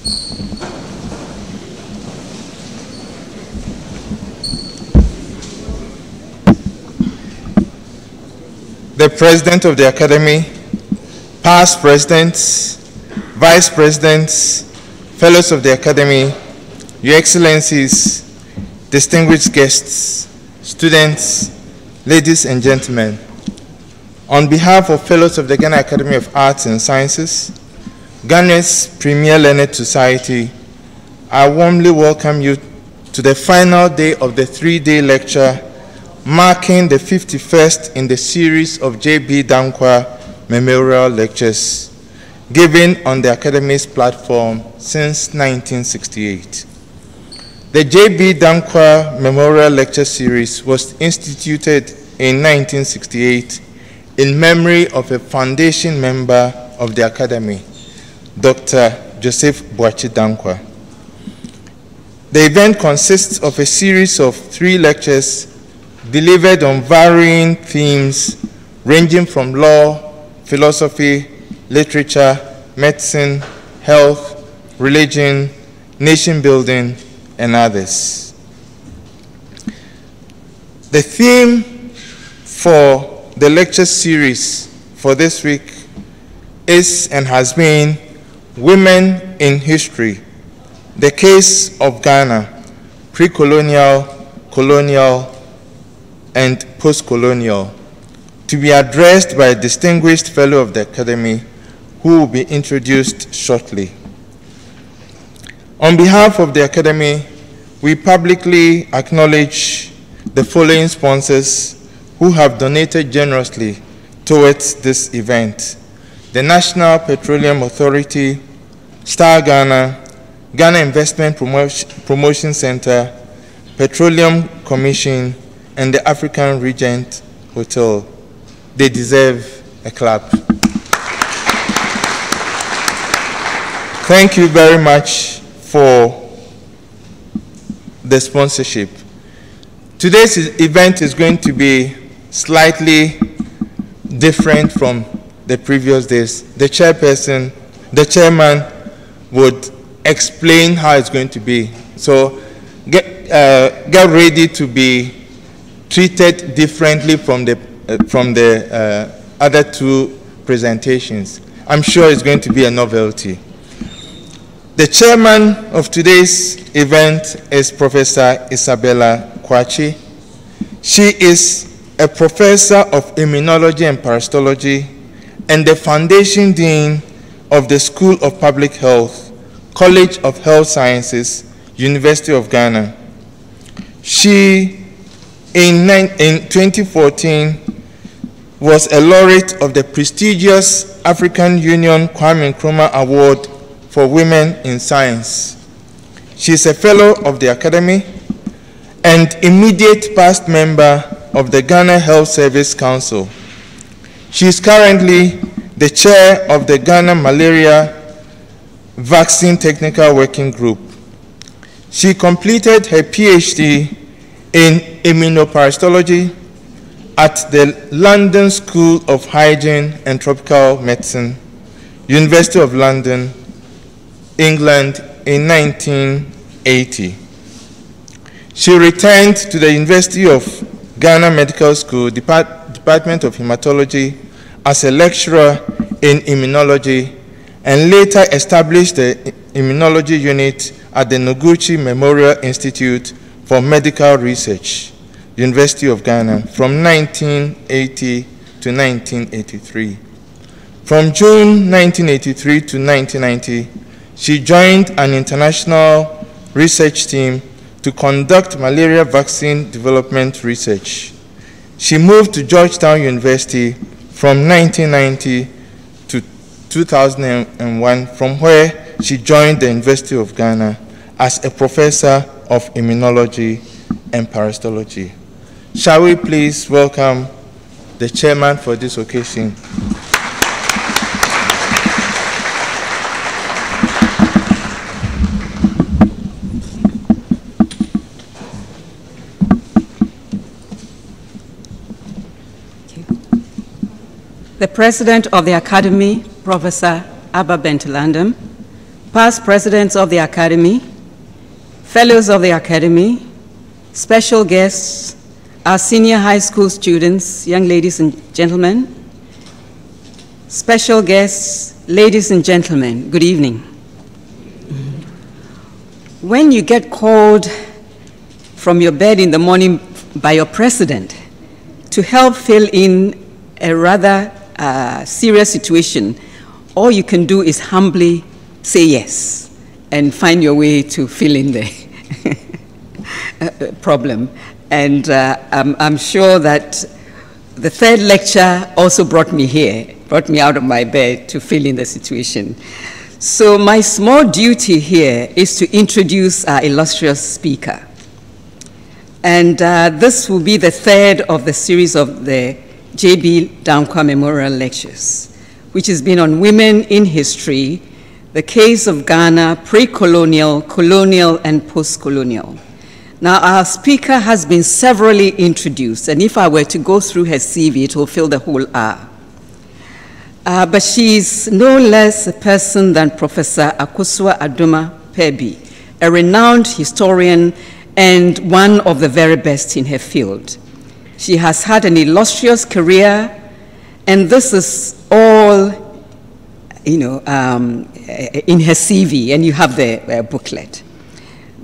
The President of the Academy, past presidents, vice presidents, fellows of the Academy, Your Excellencies, distinguished guests, students, ladies and gentlemen. On behalf of fellows of the Ghana Academy of Arts and Sciences, Ghana's premier learned society, I warmly welcome you to the final day of the 3-day lecture marking the 51st in the series of J.B. Danquah Memorial Lectures given on the Academy's platform since 1968. The J.B. Danquah Memorial Lecture Series was instituted in 1968 in memory of a foundation member of the Academy, Dr. Joseph Boachi Danquah. The event consists of a series of 3 lectures delivered on varying themes ranging from law, philosophy, literature, medicine, health, religion, nation building, and others. The theme for the lecture series for this week is and has been Women in History, the Case of Ghana, Pre-Colonial, Colonial, and Post-Colonial, to be addressed by a distinguished fellow of the Academy who will be introduced shortly. On behalf of the Academy, we publicly acknowledge the following sponsors who have donated generously towards this event: the National Petroleum Authority, Star Ghana, Ghana Investment Promotion Center, Petroleum Commission, and the African Regent Hotel. They deserve a clap. Thank you very much for the sponsorship. Today's event is going to be slightly different from the previous days. The chairman would explain how it's going to be. So get ready to be treated differently from the other 2 presentations. I'm sure it's going to be a novelty. The chairman of today's event is Professor Isabella Kwachi. She is a professor of immunology and parasitology and the foundation dean of the School of Public Health, College of Health Sciences, University of Ghana. She, in 2014, was a laureate of the prestigious African Union Kwame Nkrumah Award for Women in Science. She is a fellow of the Academy and immediate past member of the Ghana Health Service Council. She is currently the chair of the Ghana Malaria Vaccine Technical Working Group. She completed her PhD in immunoparasitology at the London School of Hygiene and Tropical Medicine, University of London, England in 1980. She returned to the University of Ghana Medical School, Department of Hematology, as a lecturer in immunology, and later established the immunology unit at the Noguchi Memorial Institute for Medical Research, University of Ghana, from 1980 to 1983. From June 1983 to 1990, she joined an international research team to conduct malaria vaccine development research. She moved to Georgetown University from 1990 to 2001, from where she joined the University of Ghana as a professor of immunology and parasitology. Shall we please welcome the chairman for this occasion? The President of the Academy, Professor Abba Bentilandem, past presidents of the Academy, fellows of the Academy, special guests, our senior high school students, young ladies and gentlemen, special guests, ladies and gentlemen, good evening. When you get called from your bed in the morning by your president to help fill in a rather serious situation, all you can do is humbly say yes and find your way to fill in the problem. And I'm sure that the third lecture also brought me here, brought me out of my bed to fill in the situation. So my small duty here is to introduce our illustrious speaker. And this will be the third of the series of the J.B. Danquah Memorial Lectures, which has been on women in history, the case of Ghana, pre-colonial, colonial, and post-colonial. Now, our speaker has been severally introduced, and if I were to go through her CV, it will fill the whole hour. But she's no less a person than Professor Akosua Adoma Perbi, a renowned historian and one of the very best in her field. She has had an illustrious career, and this is all, in her CV, and you have the booklet.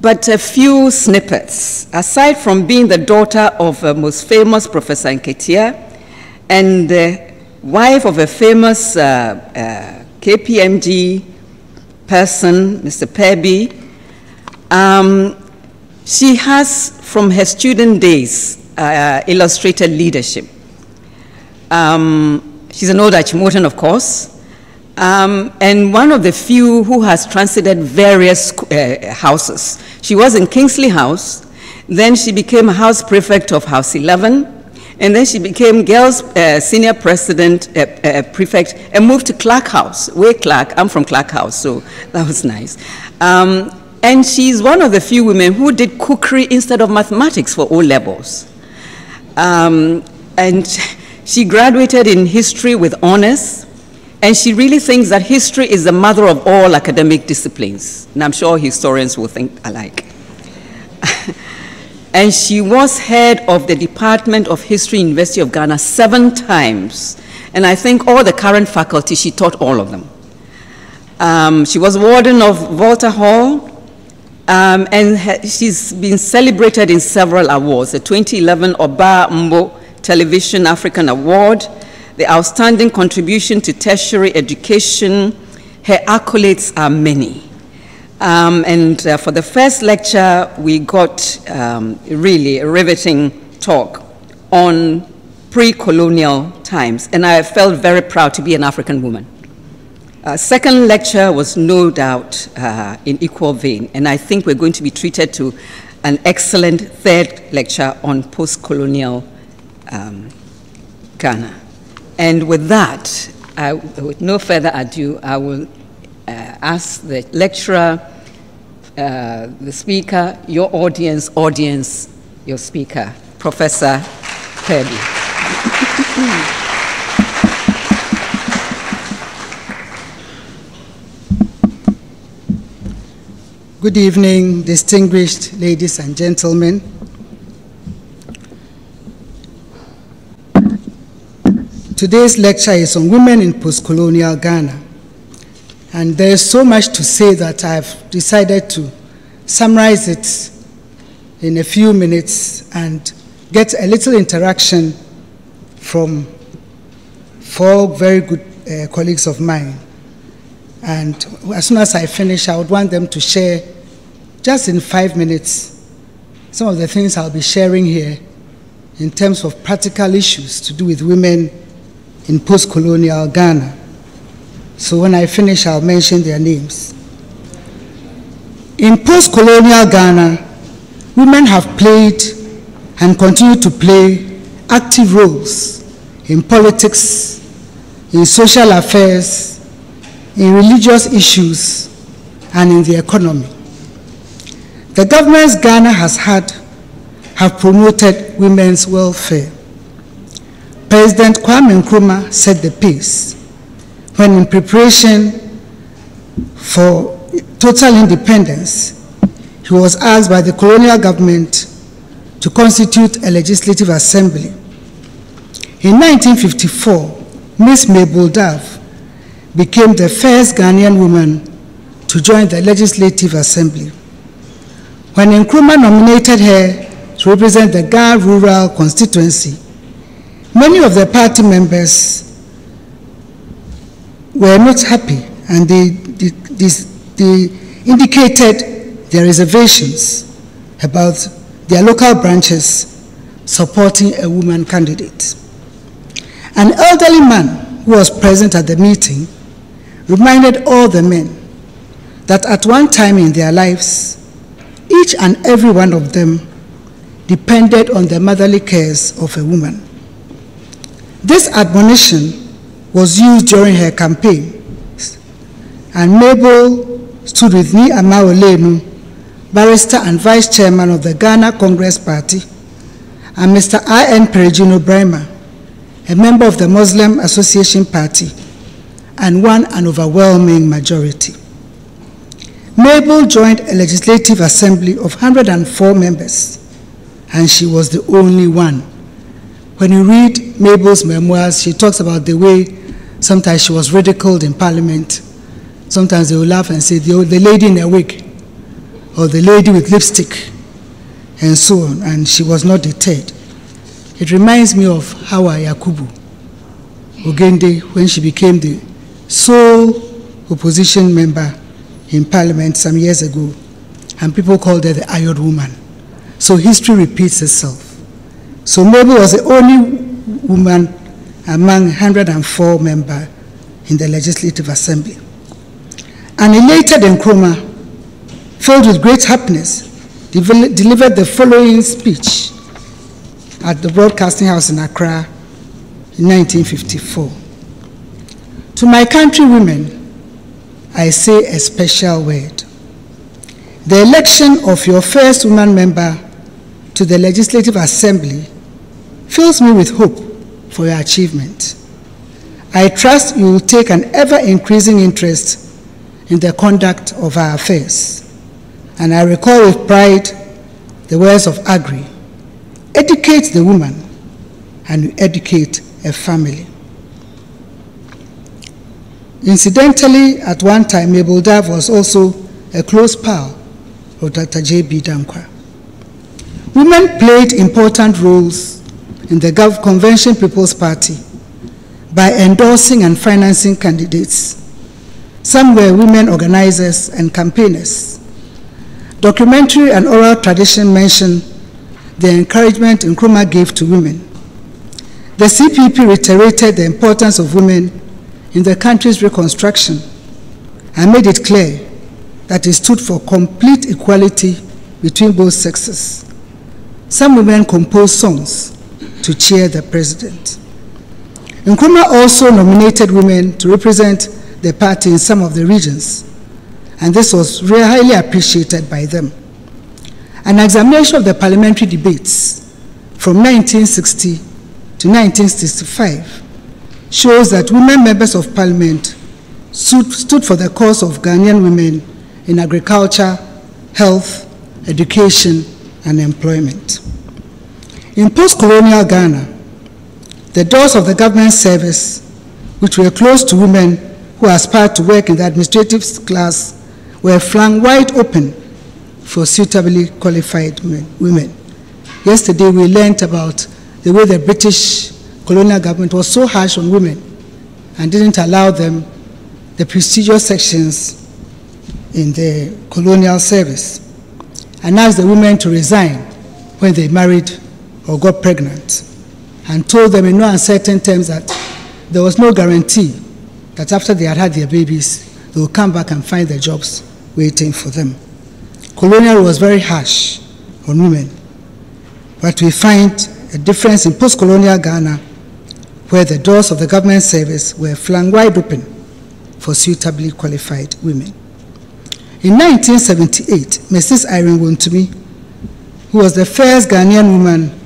But a few snippets. Aside from being the daughter of a most famous Professor Nketia and the wife of a famous KPMG person, Mr. Perbi, she has, from her student days, illustrated leadership. She's an old Achimotan, of course, and one of the few who has transited various houses. She was in Kingsley House, then she became a house prefect of House 11, and then she became girls' senior president, prefect, and moved to Clark House, way Clark. I'm from Clark House, so that was nice. And she's one of the few women who did cookery instead of mathematics for O levels. And she graduated in history with honors, and she really thinks that history is the mother of all academic disciplines. And I'm sure historians will think alike. And she was head of the Department of History, University of Ghana 7 times. And I think all the current faculty, she taught all of them. She was warden of Volta Hall, and she's been celebrated in several awards. The 2011 Oba Mbo Television African Award, the Outstanding Contribution to Tertiary Education. Her accolades are many. And for the first lecture, we got really a riveting talk on pre-colonial times, and I felt very proud to be an African woman. Second lecture was no doubt in equal vein, and I think we're going to be treated to an excellent third lecture on post-colonial Ghana. And with that, with no further ado, I will ask the lecturer, the speaker, your audience, your speaker, Professor Perbi. Good evening, distinguished ladies and gentlemen. Today's lecture is on women in post-colonial Ghana. And there's so much to say that I've decided to summarize it in a few minutes and get a little interaction from 4 very good colleagues of mine. And as soon as I finish, I would want them to share, just in 5 minutes, some of the things I'll be sharing here in terms of practical issues to do with women in post-colonial Ghana. So when I finish, I'll mention their names. In post-colonial Ghana, women have played and continue to play active roles in politics, in social affairs, in religious issues, and in the economy. The governments Ghana has have promoted women's welfare. President Kwame Nkrumah set the pace when, in preparation for total independence, he was asked by the colonial government to constitute a legislative assembly. In 1954, Miss Mabel Dove became the first Ghanaian woman to join the Legislative Assembly. When Nkrumah nominated her to represent the GAAS rural constituency, many of the party members were not happy, and they indicated their reservations about their local branches supporting a woman candidate. An elderly man who was present at the meeting reminded all the men that at one time in their lives, each and every one of them depended on the motherly cares of a woman. This admonition was used during her campaign, and Mabel stood with me, Ama Olenu, barrister and vice chairman of the Ghana Congress Party, and Mr. I.N. Peregino Brema, a member of the Muslim Association Party, and won an overwhelming majority. Mabel joined a legislative assembly of 104 members, and she was the only one. When you read Mabel's memoirs, she talks about the way sometimes she was ridiculed in Parliament. Sometimes they will laugh and say, the lady in a wig, or the lady with lipstick, and so on, and she was not deterred. It reminds me of Hawa Yakubu Ogende when she became the sole opposition member in Parliament some years ago, and people called her the Iron Woman. So history repeats itself. So Mabel was the only woman among 104 members in the Legislative Assembly. An elated Nkrumah, filled with great happiness, delivered the following speech at the Broadcasting House in Accra in 1954. To my countrywomen, I say a special word. The election of your first woman member to the Legislative Assembly fills me with hope for your achievement. I trust you will take an ever-increasing interest in the conduct of our affairs. And I recall with pride the words of Agri: educate the woman, and you educate a family. Incidentally, at one time, Mabel Dove was also a close pal of Dr. J.B. Danquah. Women played important roles in the Convention People's Party by endorsing and financing candidates. Some were women organizers and campaigners. Documentary and oral tradition mention the encouragement Nkrumah gave to women. The CPP reiterated the importance of women in the country's reconstruction and made it clear that it stood for complete equality between both sexes. Some women composed songs to cheer the president. Nkrumah also nominated women to represent the party in some of the regions, and this was highly appreciated by them. An examination of the parliamentary debates from 1960 to 1965 shows that women members of parliament stood for the cause of Ghanaian women in agriculture, health, education, and employment. In post-colonial Ghana, the doors of the government service, which were closed to women who aspired to work in the administrative class, were flung wide open for suitably qualified women. Yesterday we learned about the way the British colonial government was so harsh on women and didn't allow them the prestigious sections in the colonial service, and asked the women to resign when they married or got pregnant, and told them in no uncertain terms that there was no guarantee that after they had had their babies, they would come back and find their jobs waiting for them. Colonial was very harsh on women, but we find a difference in post-colonial Ghana, where the doors of the government service were flung wide open for suitably qualified women. In 1978, Mrs. Irene Wontumi, who was the first Ghanaian woman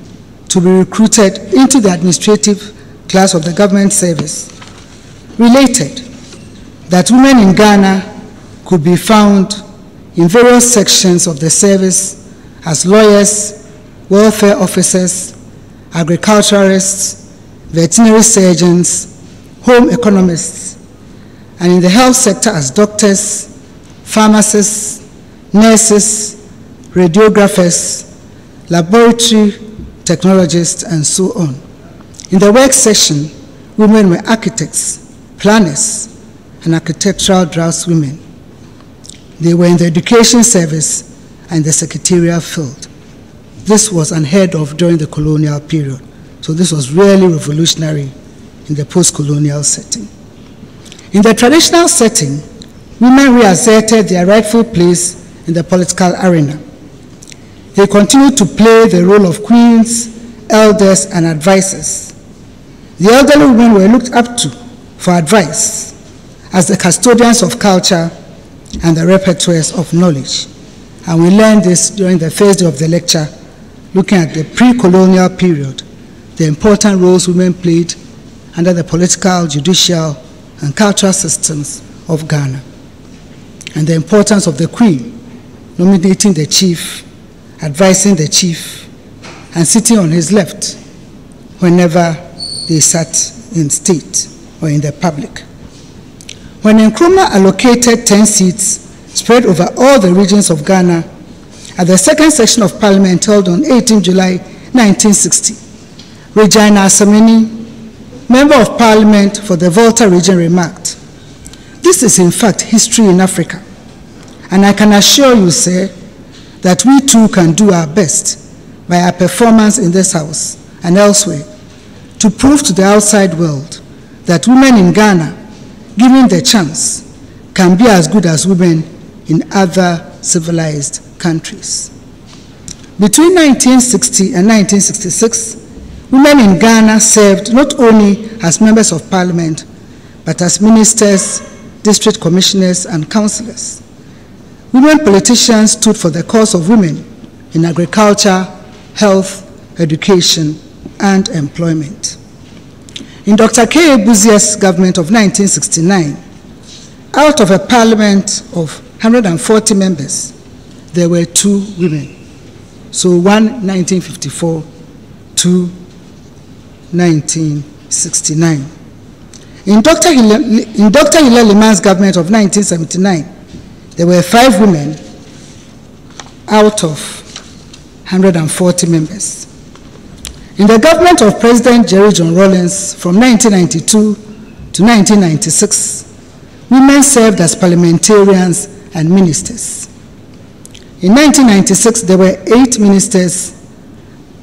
to be recruited into the administrative class of the government service, related that women in Ghana could be found in various sections of the service as lawyers, welfare officers, agriculturalists, veterinary surgeons, home economists, and in the health sector as doctors, pharmacists, nurses, radiographers, laboratory technologists, and so on. In the work section, women were architects, planners, and architectural draftswomen. They were in the education service and the secretarial field. This was unheard of during the colonial period, so this was really revolutionary in the post-colonial setting. In the traditional setting, women reasserted their rightful place in the political arena. They continued to play the role of queens, elders, and advisors. The elderly women were looked up to for advice as the custodians of culture and the repertoires of knowledge. And we learned this during the first day of the lecture, looking at the pre-colonial period, the important roles women played under the political, judicial, and cultural systems of Ghana, and the importance of the queen nominating the chief, advising the chief, and sitting on his left whenever they sat in state or in the public. When Nkrumah allocated 10 seats spread over all the regions of Ghana at the second session of Parliament held on 18 July 1960, Regina Asameni, Member of Parliament for the Volta region, remarked, "This is in fact history in Africa, and I can assure you, sir, that we too can do our best by our performance in this house and elsewhere to prove to the outside world that women in Ghana, given the chance, can be as good as women in other civilized countries." Between 1960 and 1966, women in Ghana served not only as members of parliament, but as ministers, district commissioners, and councillors. Women politicians stood for the cause of women in agriculture, health, education, and employment. In Dr. K. Buzia's government of 1969, out of a parliament of 140 members, there were 2 women. So one 1954, 2 1969. In Dr. Hilaire Liman's government of 1979, there were 5 women out of 140 members. In the government of President Jerry John Rawlings from 1992 to 1996, women served as parliamentarians and ministers. In 1996, there were 8 ministers,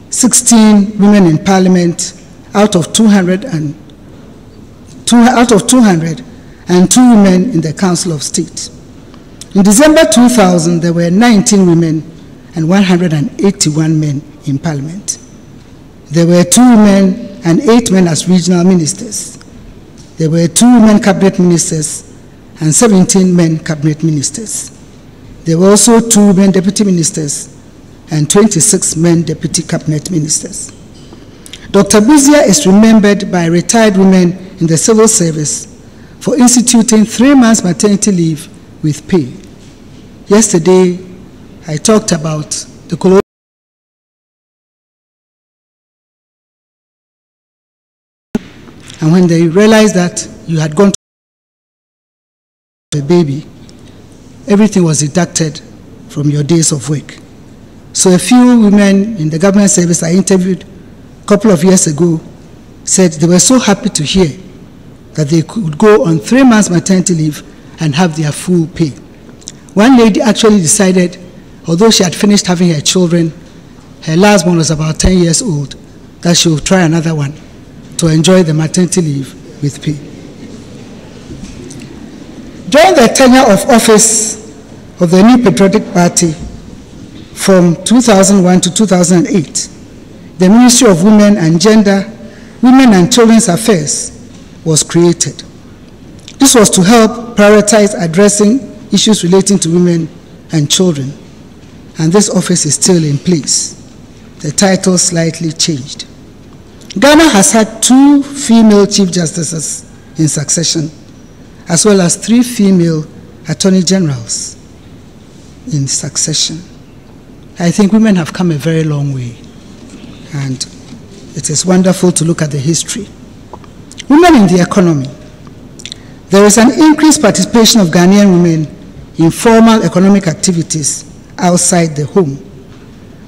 16 women in parliament out of 200 and 2 women in the Council of State. In December 2000, there were 19 women and 181 men in parliament. There were 2 women and 8 men as regional ministers. There were 2 women cabinet ministers and 17 men cabinet ministers. There were also 2 women deputy ministers and 26 men deputy cabinet ministers. Dr. Buzia is remembered by retired women in the civil service for instituting 3 months maternity leave with pay. Yesterday, I talked about the colonial. And when they realized that you had gone to a baby, everything was deducted from your days of work. So a few women in the government service I interviewed a couple of years ago said they were so happy to hear that they could go on 3 months maternity leave and have their full pay. One lady actually decided, although she had finished having her children, her last one was about 10 years old, that she would try another one to enjoy the maternity leave with pay. During the tenure of office of the New Patriotic Party from 2001 to 2008, the Ministry of Women and Gender, Women and Children's Affairs was created. This was to help prioritize addressing issues relating to women and children, and this office is still in place. The title slightly changed. Ghana has had 2 female chief justices in succession, as well as 3 female attorney generals in succession. I think women have come a very long way, and it is wonderful to look at the history. Women in the economy. There is an increased participation of Ghanaian women in formal economic activities outside the home.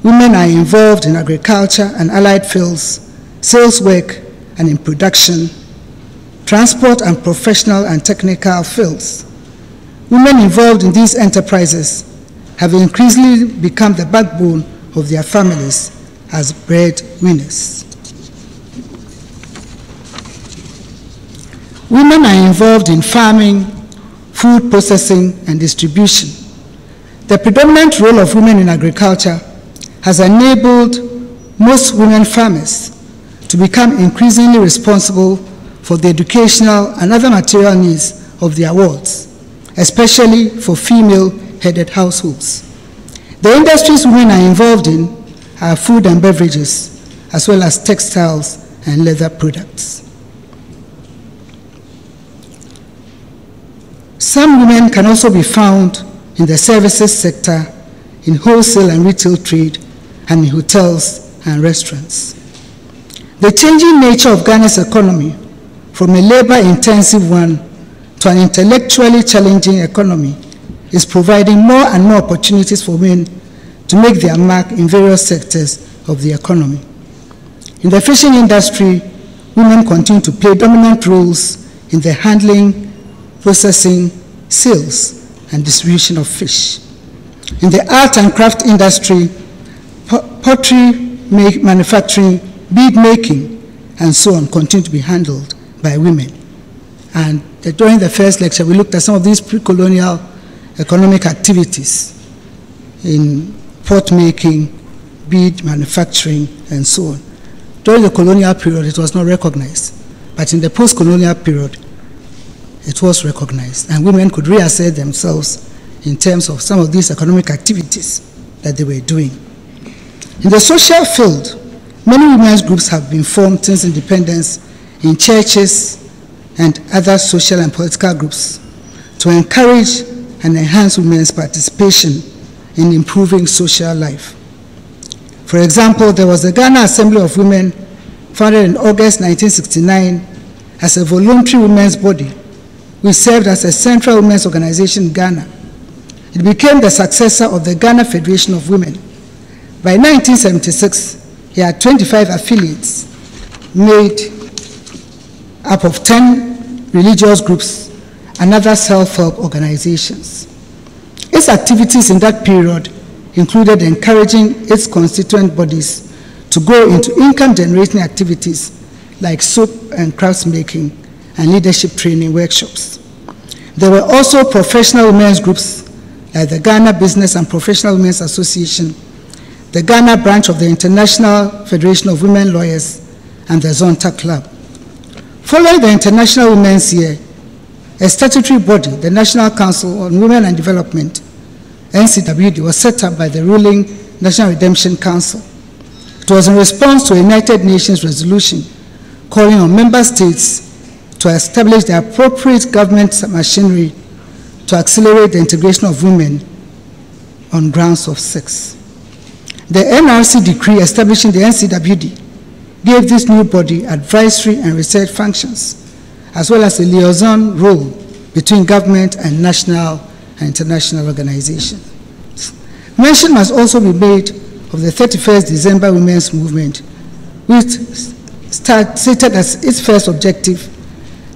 Women are involved in agriculture and allied fields, sales work and in production, transport and professional and technical fields. Women involved in these enterprises have increasingly become the backbone of their families as breadwinners. Women are involved in farming, food processing, and distribution. The predominant role of women in agriculture has enabled most women farmers to become increasingly responsible for the educational and other material needs of their wards, especially for female-headed households. The industries women are involved in are food and beverages, as well as textiles and leather products. Some women can also be found in the services sector, in wholesale and retail trade, and in hotels and restaurants. The changing nature of Ghana's economy, from a labor-intensive one to an intellectually challenging economy, is providing more and more opportunities for women to make their mark in various sectors of the economy. In the fishing industry, women continue to play dominant roles in the handling, processing, sales, and distribution of fish. In the art and craft industry, pottery manufacturing, bead making, and so on continue to be handled by women. And during the first lecture, we looked at some of these pre-colonial economic activities in pot making, bead manufacturing, and so on. During the colonial period, it was not recognized, but in the post-colonial period, it was recognized, and women could reassert themselves in terms of some of these economic activities that they were doing. In the social field, many women's groups have been formed since independence in churches and other social and political groups to encourage and enhance women's participation in improving social life. For example, there was the Ghana Assembly of Women, founded in August 1969 as a voluntary women's body, which served as a central women's organization in Ghana. It became the successor of the Ghana Federation of Women. By 1976, it had 25 affiliates made up of 10 religious groups and other self-help organizations. Its activities in that period included encouraging its constituent bodies to go into income-generating activities like soap and crafts making and leadership training workshops. There were also professional women's groups like the Ghana Business and Professional Women's Association, the Ghana branch of the International Federation of Women Lawyers, and the Zonta Club. Following the International Women's Year, a statutory body, the National Council on Women and Development, NCWD, was set up by the ruling National Redemption Council. It was in response to a United Nations resolution calling on member states to establish the appropriate government machinery to accelerate the integration of women on grounds of sex. The NRC decree establishing the NCWD gave this new body advisory and research functions, as well as a liaison role between government and national and international organizations. Mention must also be made of the 31st December Women's Movement, which stated as its first objective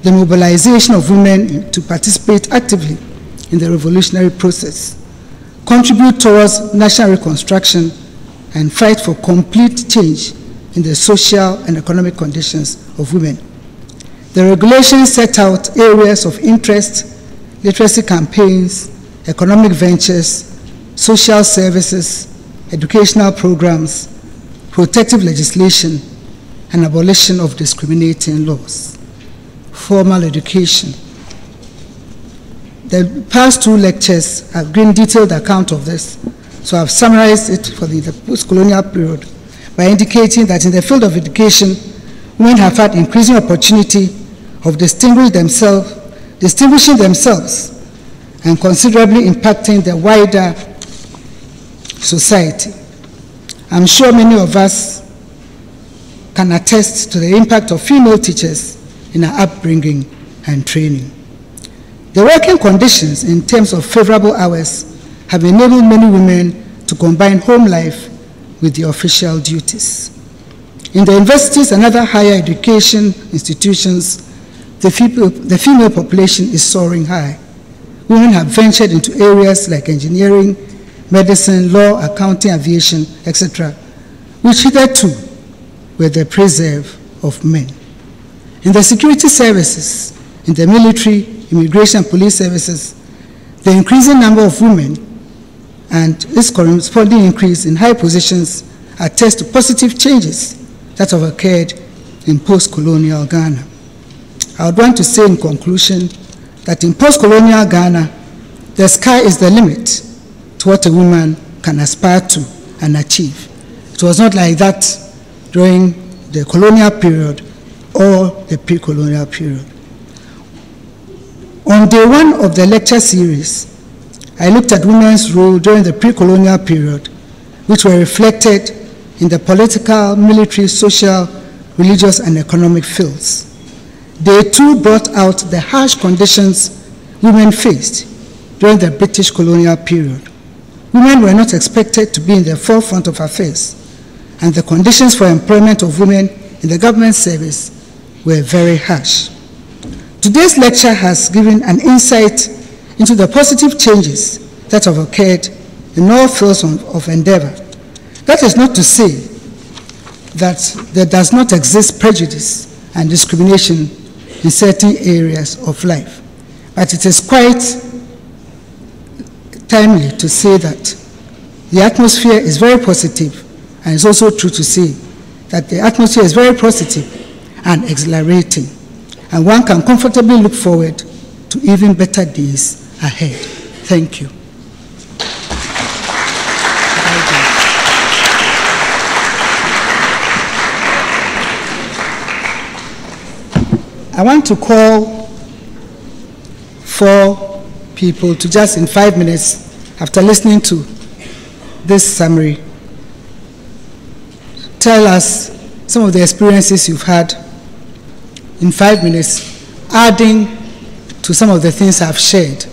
the mobilization of women to participate actively in the revolutionary process, contribute towards national reconstruction, and fight for complete change in the social and economic conditions of women. The regulations set out areas of interest, literacy campaigns, economic ventures, social services, educational programs, protective legislation, and abolition of discriminating laws. Formal education. The past two lectures have given detailed account of this, so I've summarized it for the post-colonial period by indicating that in the field of education, women have had increasing opportunity of distinguishing themselves and considerably impacting the wider society. I'm sure many of us can attest to the impact of female teachers in our upbringing and training. The working conditions in terms of favorable hours have enabled many women to combine home life with their official duties. In the universities and other higher education institutions, the female population is soaring high. Women have ventured into areas like engineering, medicine, law, accounting, aviation, etc., which hitherto were the preserve of men. In the security services, in the military, immigration, and police services, the increasing number of women and its corresponding increase in high positions attest to positive changes that have occurred in post-colonial Ghana. I would want to say in conclusion that in post-colonial Ghana, the sky is the limit to what a woman can aspire to and achieve. It was not like that during the colonial period or the pre-colonial period. On day one of the lecture series, I looked at women's role during the pre-colonial period, which were reflected in the political, military, social, religious, and economic fields. Day two brought out the harsh conditions women faced during the British colonial period. Women were not expected to be in the forefront of affairs, and the conditions for employment of women in the government service were very harsh. Today's lecture has given an insight into the positive changes that have occurred in all fields of endeavor. That is not to say that there does not exist prejudice and discrimination in certain areas of life, but it is quite timely to say that the atmosphere is very positive, and it's also true to say that the atmosphere is very positive and exhilarating, and one can comfortably look forward to even better days ahead. Thank you. I want to call for people to just in 5 minutes, after listening to this summary, tell us some of the experiences you've had in 5 minutes, adding to some of the things I've shared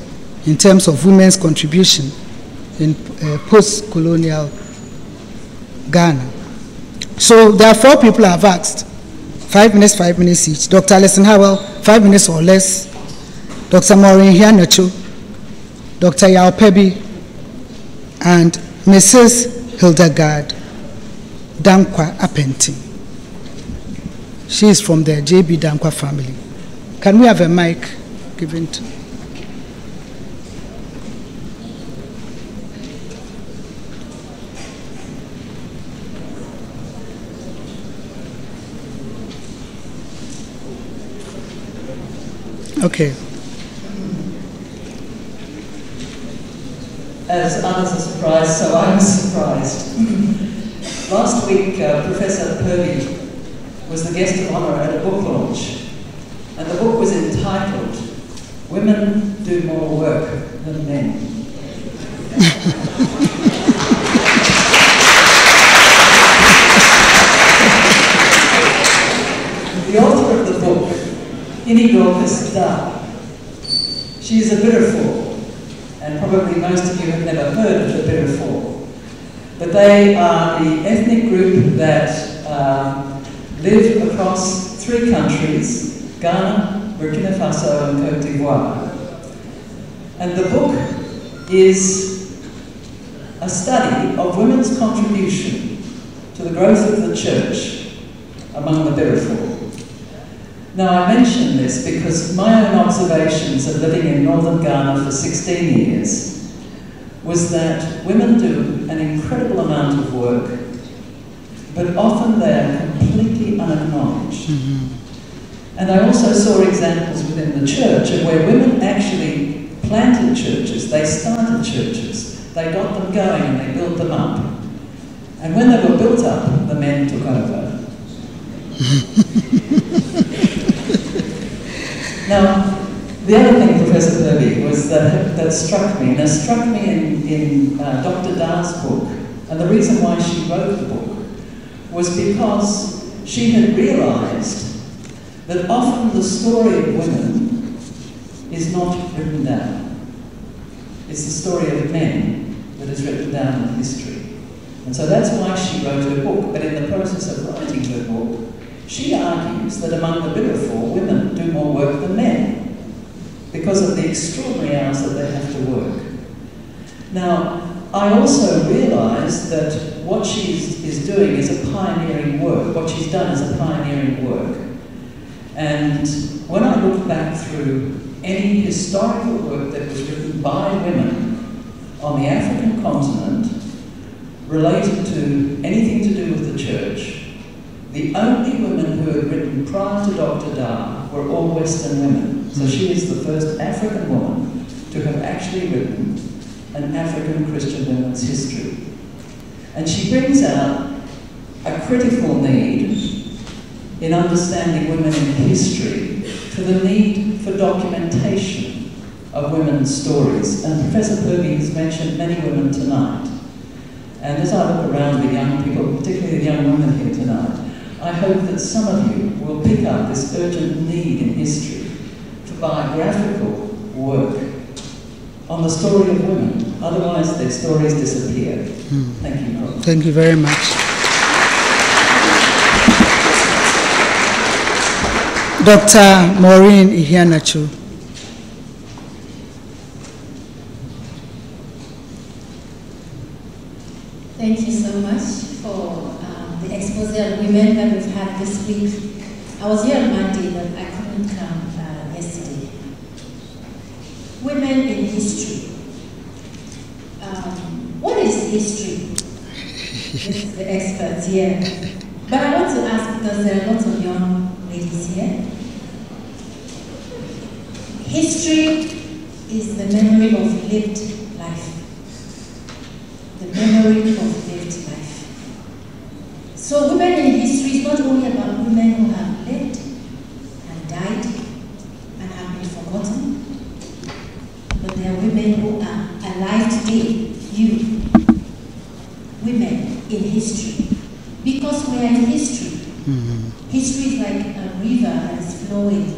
in terms of women's contribution in post-colonial Ghana. So there are 4 people I've asked. 5 minutes each. Dr. Alison Howell, 5 minutes or less. Dr. Maureen Hianacho, Dr. Yao Perbi, and Mrs. Hildegard Danquah Apenti. She is from the JB Danquah family. Can we have a mic given to? Okay. As others are surprised, so I was surprised. Last week, Professor Perbi was the guest of honor at a book launch, and the book was entitled, "Women Do More Work Than Men." The author of the book, Inigorkas Da, she is a Bidderford, and probably most of you have never heard of the Bidderford, but they are the ethnic group that live across 3 countries, Ghana, Burkina Faso, and Cote d'Ivoire. And the book is a study of women's contribution to the growth of the church among the Bidderford. Now, I mention this because my own observations of living in northern Ghana for 16 years was that women do an incredible amount of work, but often they're completely unacknowledged. Mm-hmm. And I also saw examples within the church of where women actually planted churches, they started churches, they got them going and they built them up. And when they were built up, the men took over. Now, The other thing, Professor Perbi, was that struck me, and it struck me in Dr. Da's book, and the reason why she wrote the book was because she had realized that often the story of women is not written down. It's the story of men that is written down in history. And so that's why she wrote her book. But in the process of writing her book, she argues that among the Bigger Four, women do more work than men because of the extraordinary hours that they have to work. Now, I also realise that what she is doing is a pioneering work. What she's done is a pioneering work. And when I look back through any historical work that was written by women on the African continent related to anything to do with the church, the only women who had written prior to Dr. Da were all Western women. So she is the first African woman to have actually written an African Christian women's history. And she brings out a critical need in understanding women in history to the need for documentation of women's stories. And Professor Perbi has mentioned many women tonight. And as I look around the young people, particularly the young women here tonight, I hope that some of you will pick up this urgent need in history for biographical work on the story of women. Otherwise, their stories disappear. Thank you, Prof. Thank you very much. Dr. Maureen Iheanacho. Thank you so much for the expose on women that we've had this week. I was here on Monday, but I couldn't come yesterday. Women in history. What is history? This is the experts here. But I want to ask, because there are lots of young ladies here. History is the memory of lived life. The memory of lived life. So women in history is not only about women who have lived and died and have been forgotten, but there are women who are alive today, you, women in history. Because we are in history. History is like a river that is flowing,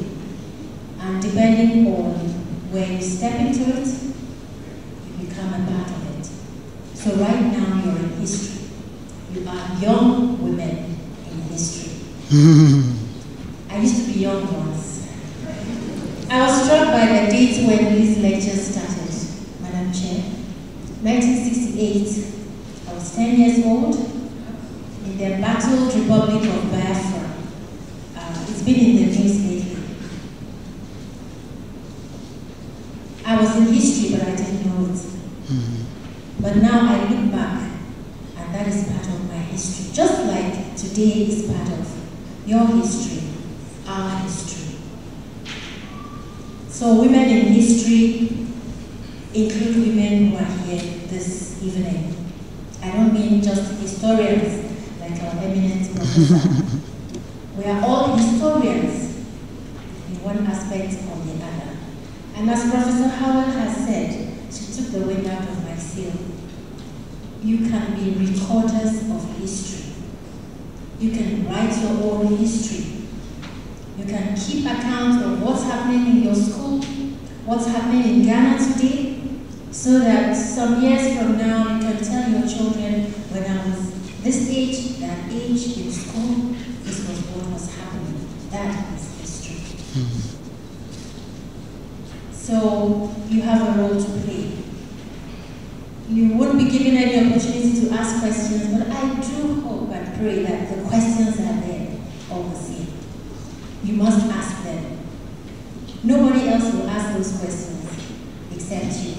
and depending on where you step into it, you become a part of it. So right now you're in history. You are young women in history. I used to be young once. I was struck by the dates when these lectures started, Madam Chair. 1968, I was 10 years old in the embattled Republic of Biafra. It's been in the news lately. I was in history, but I didn't know it. But now I look back, and that is part of my history. Just like today is part of your history, our history. So women in history include women who are here this evening. I don't mean just historians, like our eminent professor. We are all historians in one aspect or the other. And as Professor Howard has said, she took the wind out of my sail. You can be recorders of history. You can write your own history. You can keep account of what's happening in your school, what's happening in Ghana today, so that some years from now you can tell your children, when I was this age, that age in school, this was what was happening. That is history. So you have a role to play. You won't be given any opportunity to ask questions, but I do hope and pray that the questions are there all the same. You must ask them. Nobody else will ask those questions except you.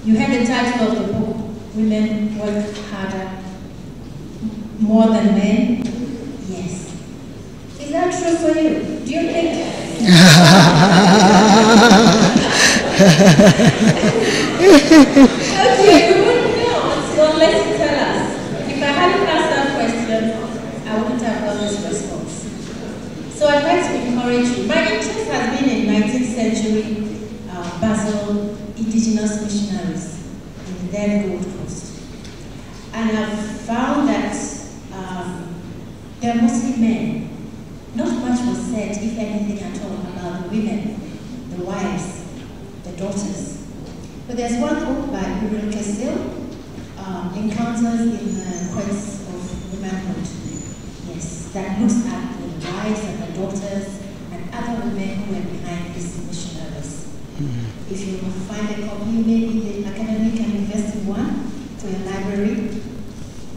You heard the title of the book, Women Work Harder, More Than Men? Yes. Is that true for you? Do you think? Okay, we wouldn't know unless you tell us. If I hadn't asked that question, I wouldn't have got this response. So I'd like to encourage you. My interest has been in 19th century the then Gold Coast. And I've found that they're mostly men. Not much was said, if anything at all, about the women, the wives, the daughters. But there's one book by Uriel Kessil, Encounters in the Quest of Womanhood. Yes, that looks at the wives and the daughters and other women who were behind these missionaries. If you find a copy, maybe the academy can invest in one for your library.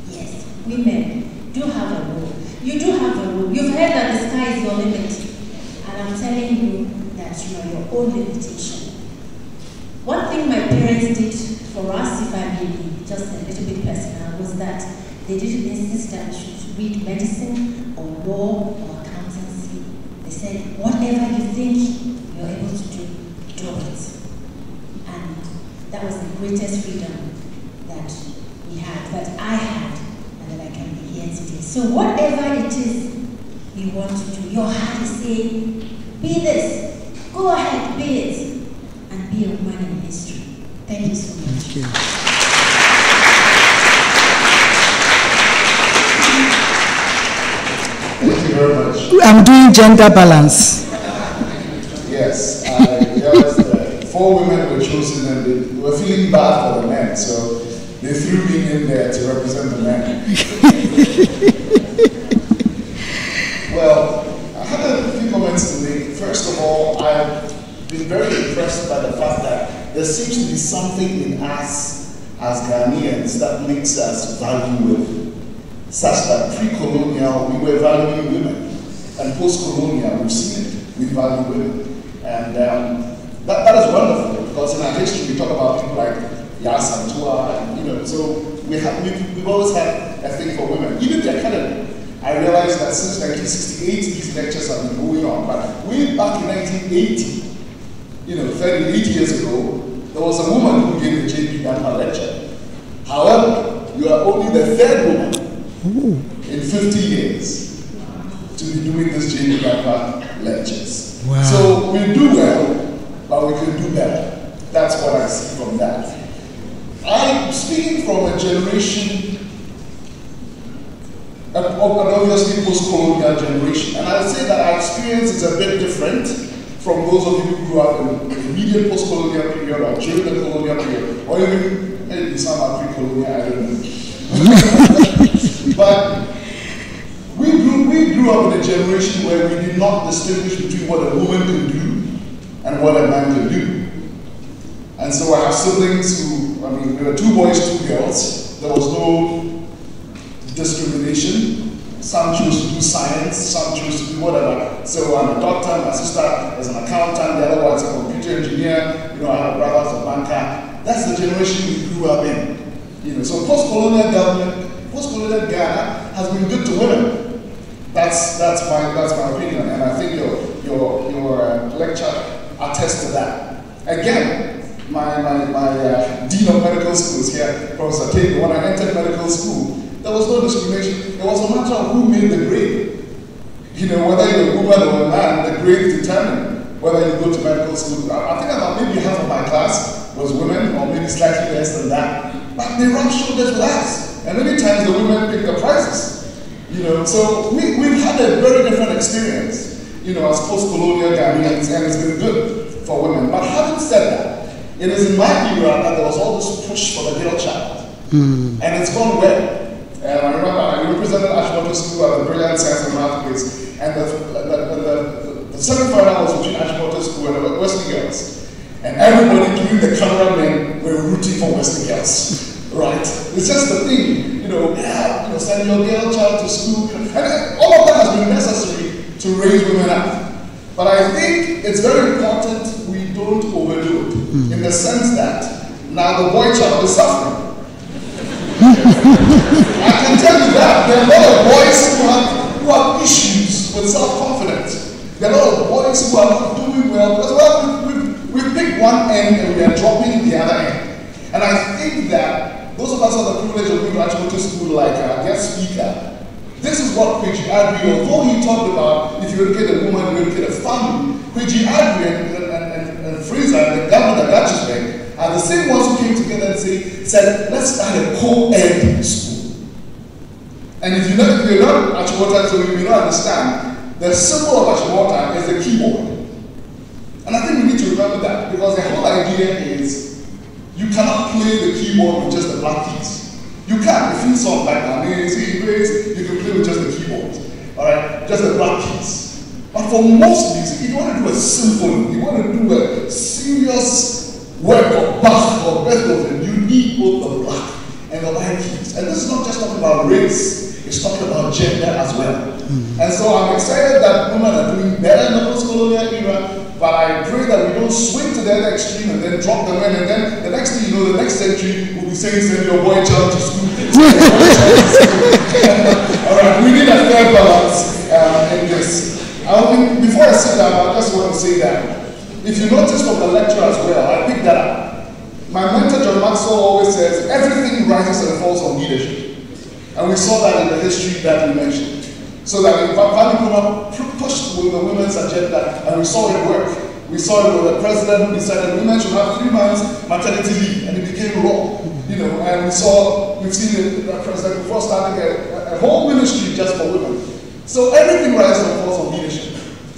Yes, women do have a role. You do have a role. You've heard that the sky is your limit. And I'm telling you that you are your own limitation. One thing my parents did for us, if I may be just a little bit personal, was that they didn't insist that we should read medicine or law or accountancy. They said, whatever you think you're able to do, do it. And that was the greatest freedom that we had, that I had, and that I can be here today. So whatever it is you want to do, your heart is saying, be this, go ahead, be it, and be a woman in history. Thank you so much. Thank you. Thank you very much. I'm doing gender balance. Yes, there was 4 women were chosen and they were feeling bad for the men, so they threw me in there to represent the men. Well, I have a few comments to make. First of all, I've been very impressed by the fact that there seems to be something in us as Ghanaians that makes us value women. Such that pre-colonial, we were valuing women. And post-colonial, we've seen it, we value women. And that is wonderful, because in our history, we talk about people like GAAS and Tua, and so we've always had a thing for women. Even the academy, I realized that since 1968, these lectures have been going on. But way back in 1980, 38 years ago, there was a woman who gave the J.P. Danquah lecture. However, you are only the 3rd woman in 50 years to be doing this J.P. Danquah lectures. Wow. So we do well, but we can do better. That's what I see from that. I'm speaking from a generation, an obviously post-colonial generation, and I would say that our experience is a bit different from those of you who grew up in the immediate post-colonial period or during the colonial period, or even maybe some are pre-colonial, I don't know. But we grew up in a generation where we did not distinguish between what a woman can do and what a man can do. And so I have siblings who, we were 2 boys, 2 girls. There was no discrimination. Some chose to do science, some chose to do whatever. So I'm a doctor, my sister is an accountant, the other one is a computer engineer, I have a brother who's a banker. That's the generation we grew up in. So post-colonial government, post-colonial Ghana has been good to women. That's my opinion, and I think your lecture attests to that. Again, my dean of medical schools here, Professor Tate, when I entered medical school, there was no discrimination. It was a matter of who made the grade. Whether you're a woman or a man, the grade determined whether you go to medical school. I think about maybe half of my class was women, or maybe slightly less than that. But they rubbed shoulders with us. And many times the women picked the prizes. So we've had a very different experience, as post-colonial Ghanaians, and it's been good for women. But having said that, it is in my era that there was all this push for the girl child. And it's gone well. I remember I represented Ashwater School at the Brilliant Science and Math quiz, and the semi-final was between Ashwater School and the Wesley Girls. And everybody, including the cameramen, were rooting for Wesley Girls. Right? It's just the thing, send your girl child to school, and all of that has been necessary to raise women up. But I think it's very important we don't overdo it, in the sense that now the boy child is suffering. I can tell you that there are a lot of boys who have issues with self-confidence. There are a lot of boys who are not doing well because we pick one end and we are dropping the other end. And I think that those of us who have the privilege of going to Ashwater School, like our guest speaker, this is what Kweji Adri, although he talked about if you educate a woman, you educate a family, Kweji Adri and Fraser, the governor of Dutchesburg, are the same ones who came together and said, let's start a co-ed school. And if you're not Achimota, so you may not understand, the symbol of Achimota is the keyboard. And I think we need to remember that, because the whole idea is you cannot play the keyboard with just the black keys. You can, if you song like that, you can play with just the keyboard, all right, just the black keys. But for most music, if you want to do a symphony, you want to do a serious work of Bach or Beethoven, you need both the black and the white keys. And this is not just talking about race, it's talking about gender as well. And so I'm excited that women are doing better in the post-colonial era, but I pray that we don't swing to the other extreme and then drop them in, and then the next thing you know, the next century, we'll be saying, send your boy child to school. All right, we need a fair balance in this. Before I sit down, I just want to say that if you notice from the lecture as well, I picked that up. My mentor John Maxwell always says, everything rises and falls on leadership. And we saw that in the history that we mentioned. So that in Panikuma pushed with the women's agenda, and we saw it work. We saw it with the president who decided women should have 3 months maternity leave, and it became law. And we've seen the president before starting a whole ministry just for women. So everything rises and falls on leadership,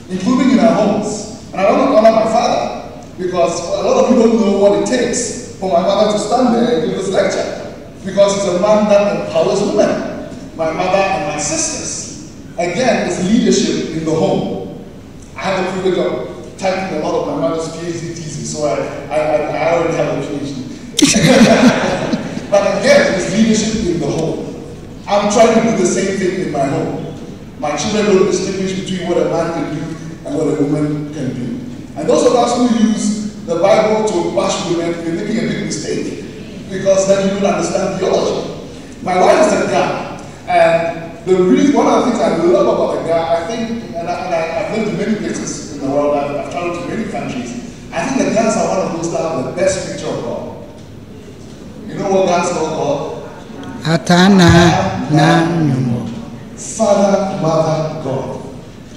including in our homes. And I want to honor my father, because a lot of people don't know what it takes for my mother to stand there and give this lecture, because it's a man that empowers women, my mother and my sisters. Again, it's leadership in the home. I have the privilege of typing a lot of my mother's PhD thesis, so I already have a PhD. But again, it's leadership in the home. I'm trying to do the same thing in my home. My children don't distinguish between what a man can do and what a woman can do. And those of us who use the Bible to bash women, we're making a big mistake, because then you don't understand theology. My wife is a guy, and one of the things I love about the GAAS, I think, and I've lived in many places in the world, I've traveled to many countries, I think the GAAS are one of those that have the best picture of God. You know what GAAS called God? Atana na nyumo. Father, Mother, God.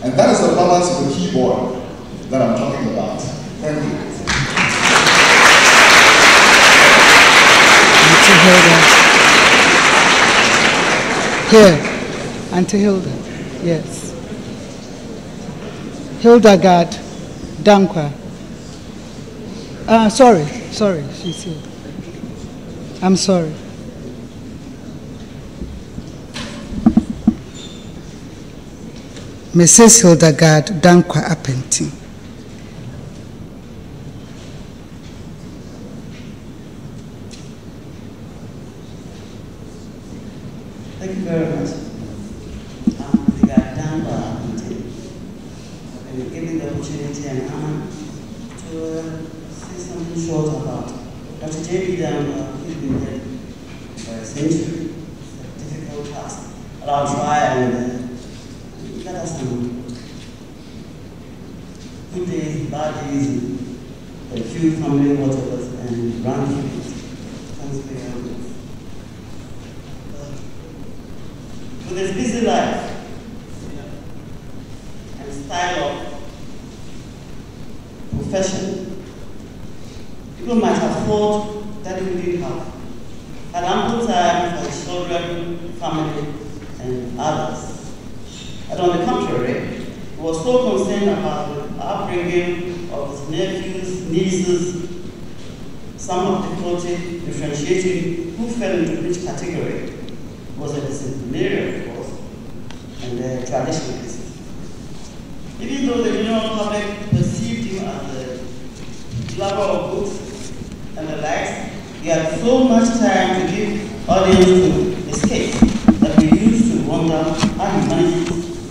And that is the balance of the keyboard that I'm talking about. Thank you. Here. Auntie Hilda, yes. Hildegard Danquah. Sorry, she's here. I'm sorry. Mrs. Hildegard Danquah Appenting. Thank you very much. Giving the opportunity and honor to say something short about Dr. J.B. Danquah, who's been dead for a century. It's a difficult task. But I'll try and gather some good days, bad days, a few family whatever, and run through it. Thanks for your help. With this busy life and style of profession, people might have thought that we didn't have an ample time for children, family, and others. But on the contrary, we were so concerned about the upbringing of his nephews, nieces, some of difficulty differentiating who fell into which category. Was a disciplinarian, of course, and a traditionalist. Even though the general public perceived him as a lover of books and the likes, he had so much time to give audience to his case that we used to wonder how he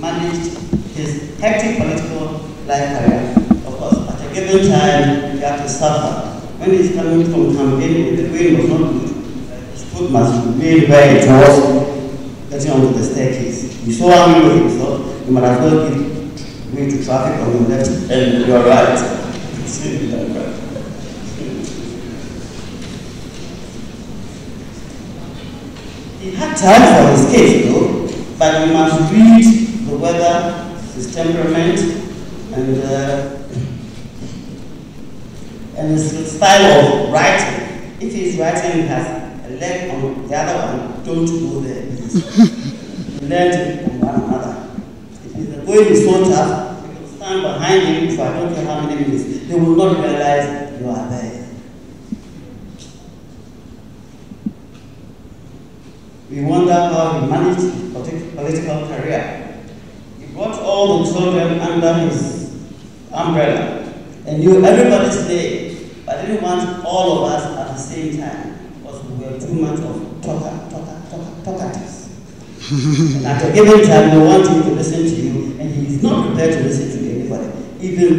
managed his hectic political life career. Of course, at a given time, he had to suffer. When he's coming from campaign, the wind was not good. Foot must be where it was, getting onto the staircase. You so angry with himself, you might have well give way to traffic on the left, and you're right. He had time for his case though, but we must read the weather, his temperament, and and his style of writing. If he's writing, he has a leg on the other one, don't go there. Learn it from one another. If he's going is so tough, you can stand behind him for I don't care how many minutes. They will not realize you are there. We wonder how he managed his political career. He brought all the children under his umbrella and knew everybody's name, but didn't want all of us at the same time because we were too much of talkatives. And at a given time, they want him to listen to you, and he is not prepared to listen to anybody, even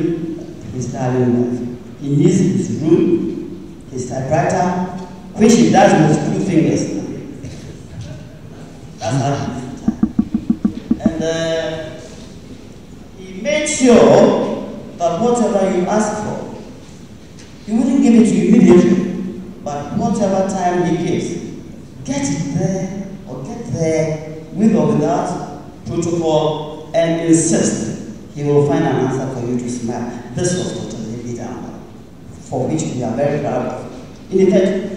his darling wife. He needs his room, his typewriter, which he does with 2 fingers. That's how he used the time. And he made sure that whatever you ask for, he wouldn't give it to you immediately, but whatever time he gives, get it there or get there with or without protocol and insist. He will find an answer for you to smile. This was totally Danquah, for which we are very proud of. In effect,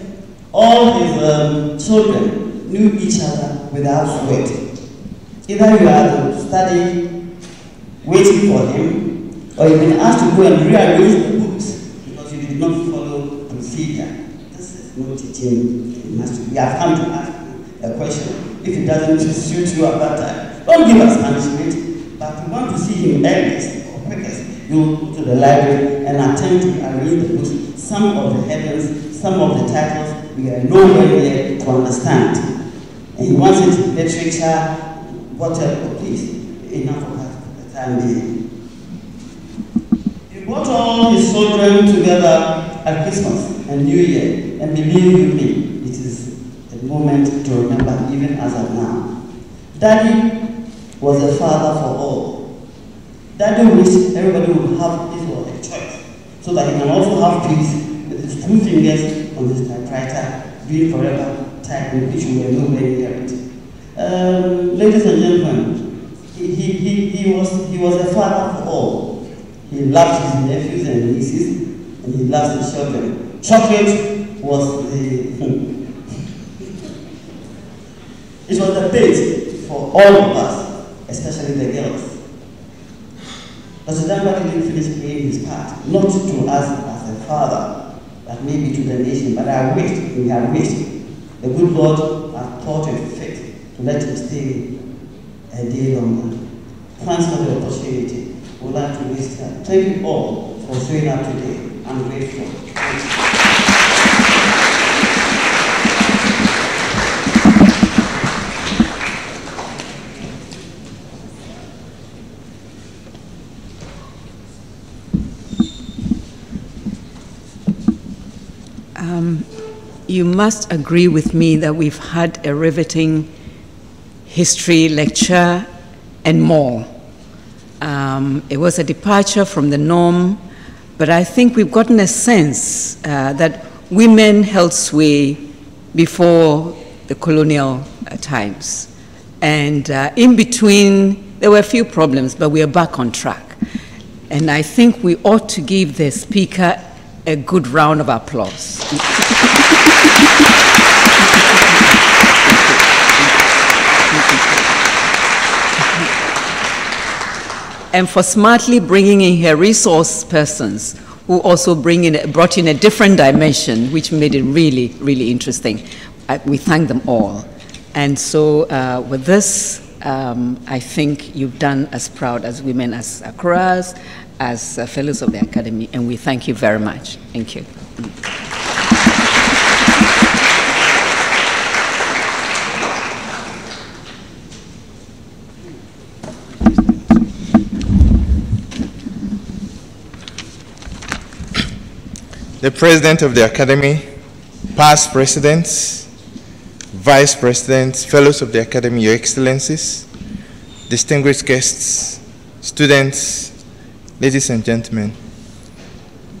all his children knew each other without sweat. Either you are to study waiting for him, or you've been asked to go and rearrange the books because you did not follow procedure. This is no teaching. We have come to ask a question. If it doesn't suit you at that time, don't give us punishment, but we want to see him earliest or quickest. You go to the library and attempt to arrange the books. Some of the headings, some of the titles, we are nowhere near to understand. And he wants it in literature, whatever, please, enough of that for the time being. He brought all his children together at Christmas and New Year, and believe you me, it is a moment to remember even as of now. Daddy was a father for all. Daddy wished everybody would have his or her choice, so that he can also have peace with his 2 fingers on his typewriter, being forever typing, which we were nowhere near it. Ladies and gentlemen, he was a father for all. He loved his nephews and nieces, and he loves his children. Chocolate was it was the bait for all of us, especially the girls. But Danquah didn't finish playing his part, not to us as a father, but maybe to the nation. But I wished, we had wished, the good Lord had thought it fit to let him stay a day longer. Thanks for the opportunity. We would like to waste that. Thank you all for showing up today. I'm grateful. You must agree with me that we've had a riveting history lecture and more. It was a departure from the norm, but I think we've gotten a sense that women held sway before the colonial times. And in between, there were a few problems, but we are back on track. And I think we ought to give the speaker a good round of applause. And for smartly bringing in her resource persons who also brought in a different dimension, which made it really, really interesting. We thank them all. And so with this, I think you've done as proud as women, as Akosua, as fellows of the Academy, and we thank you very much. Thank you. The President of the Academy, past presidents, vice presidents, fellows of the Academy, Your Excellencies, distinguished guests, students, ladies and gentlemen,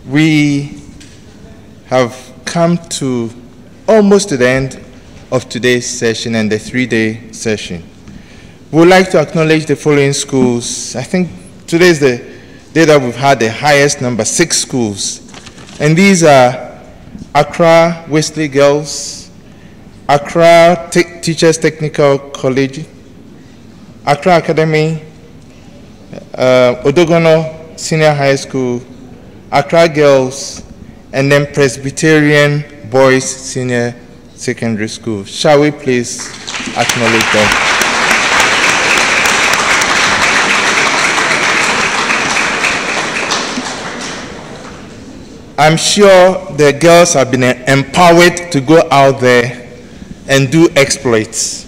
we have come to almost to the end of today's session and the 3-day session. We would like to acknowledge the following schools. I think today is the day that we've had the highest number, 6 schools And these are Accra Wesley Girls, Accra Teachers Technical College, Accra Academy, Odogono Senior High School, Accra Girls, and then Presbyterian Boys Senior Secondary School. Shall we please acknowledge them? I'm sure the girls have been empowered to go out there and do exploits.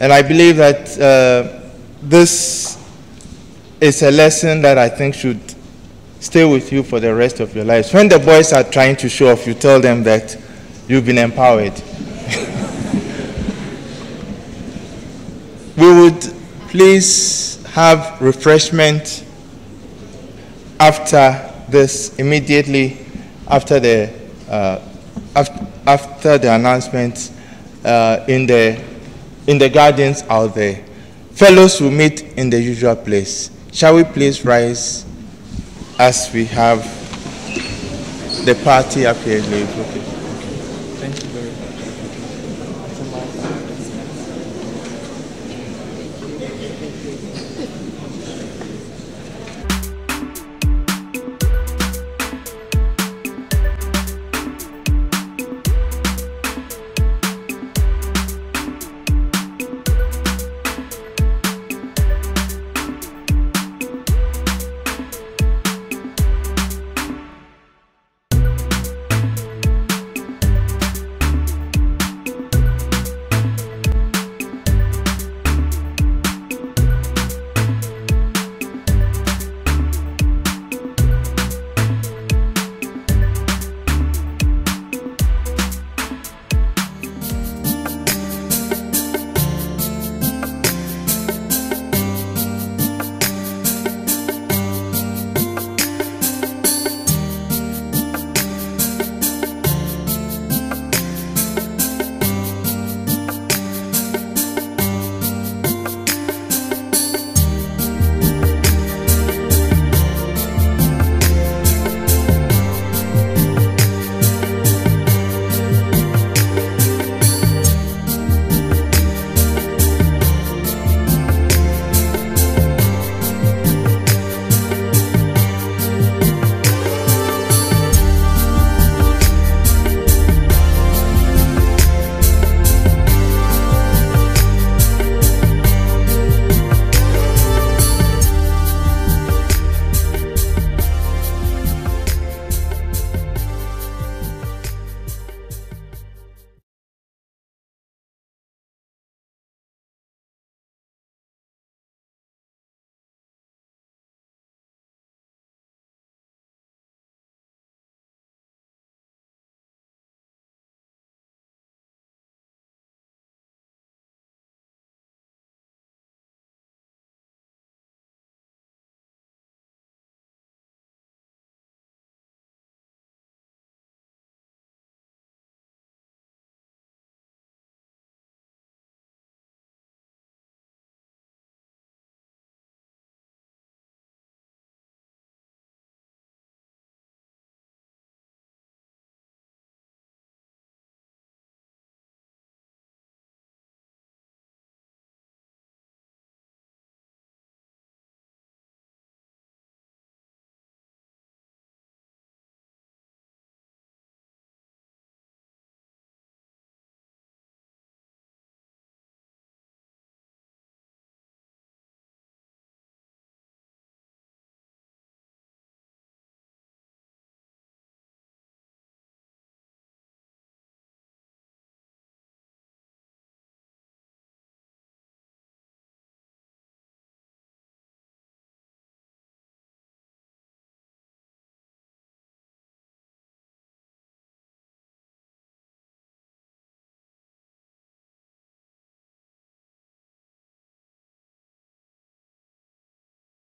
And I believe that this is a lesson that I think should stay with you for the rest of your lives. When the boys are trying to show off, you tell them that you've been empowered. We would please have refreshment after this, immediately after the announcement in the gardens out there. Fellows will meet in the usual place. Shall we please rise as we have the party up here? Okay. Thank you very much.